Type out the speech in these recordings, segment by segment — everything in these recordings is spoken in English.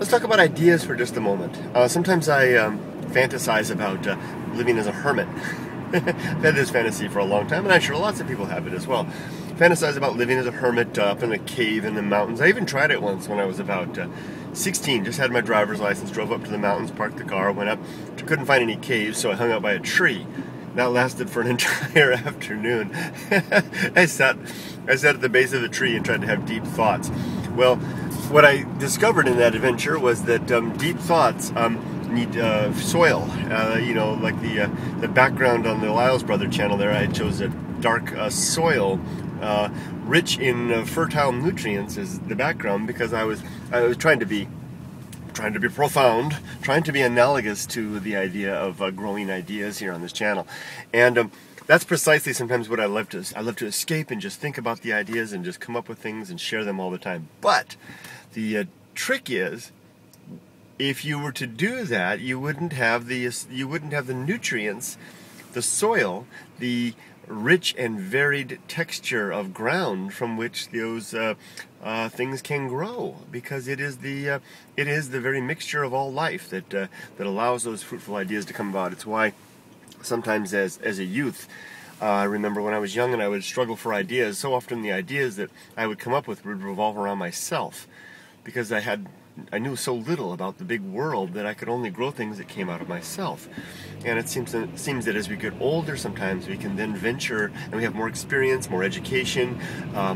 Let's talk about ideas for just a moment. Sometimes I fantasize about living as a hermit. I've had this fantasy for a long time, and I'm sure lots of people have it as well. Fantasize about living as a hermit up in a cave in the mountains. I even tried it once when I was about 16. Just had my driver's license, drove up to the mountains, parked the car, went up. Couldn't find any caves, so I hung out by a tree. That lasted for an entire afternoon. I sat at the base of the tree and tried to have deep thoughts. Well, what I discovered in that adventure was that deep thoughts need soil. Like the background on the LylesBrother channel there, I chose a dark soil, rich in fertile nutrients as the background, because I was trying to be profound, trying to be analogous to the idea of growing ideas here on this channel. And that's precisely sometimes what I love to escape and just think about the ideas and just come up with things and share them all the time. But the trick is, if you were to do that, you wouldn't have the nutrients, the soil, the rich and varied texture of ground from which those things can grow, because it is the very mixture of all life that allows those fruitful ideas to come about. It's why sometimes as a youth, I remember when I was young and I would struggle for ideas. So often the ideas that I would come up with would revolve around myself, because I knew so little about the big world that I could only grow things that came out of myself. And it seems that as we get older, sometimes we can then venture, and we have more experience, more education,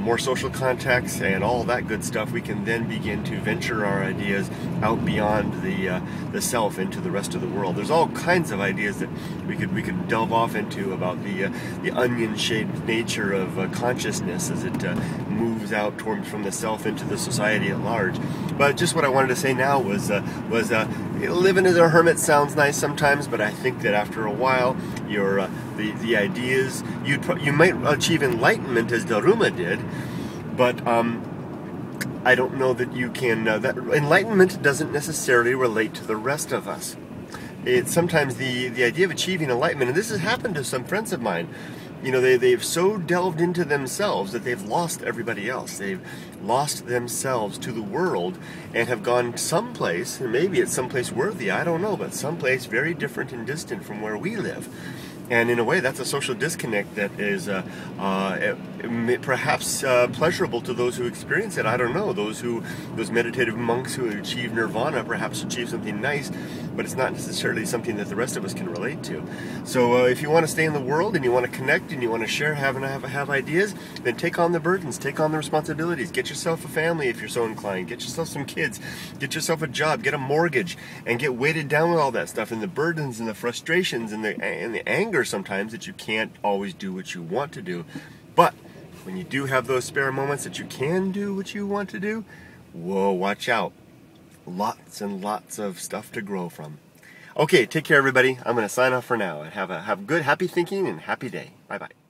more social contacts, and all that good stuff. We can then begin to venture our ideas out beyond the self into the rest of the world. There's all kinds of ideas that we could delve off into about the onion-shaped nature of consciousness as it moves out from the self into the society at large. But just what I wanted to say now was living as a hermit sounds nice sometimes, but I think that after a while, the ideas you might achieve enlightenment as Daruma did, but I don't know that you can. That enlightenment doesn't necessarily relate to the rest of us. It's sometimes the idea of achieving enlightenment, and this has happened to some friends of mine. You know, they've so delved into themselves that they've lost everybody else. They've lost themselves to the world and have gone someplace, and maybe it's someplace worthy, I don't know, but someplace very different and distant from where we live. And in a way, that's a social disconnect that is perhaps pleasurable to those who experience it. I don't know. Those meditative monks who achieve nirvana perhaps achieve something nice, but it's not necessarily something that the rest of us can relate to. So if you want to stay in the world and you want to connect and you want to share, have ideas, then take on the burdens, take on the responsibilities. Get yourself a family if you're so inclined. Get yourself some kids. Get yourself a job. Get a mortgage, and get weighted down with all that stuff and the burdens and the frustrations and the anger sometimes that you can't always do what you want to do. But when you do have those spare moments that you can do what you want to do, whoa, watch out. Lots and lots of stuff to grow from. Okay, take care everybody. I'm going to sign off for now, and have a good, happy thinking and happy day. Bye-bye.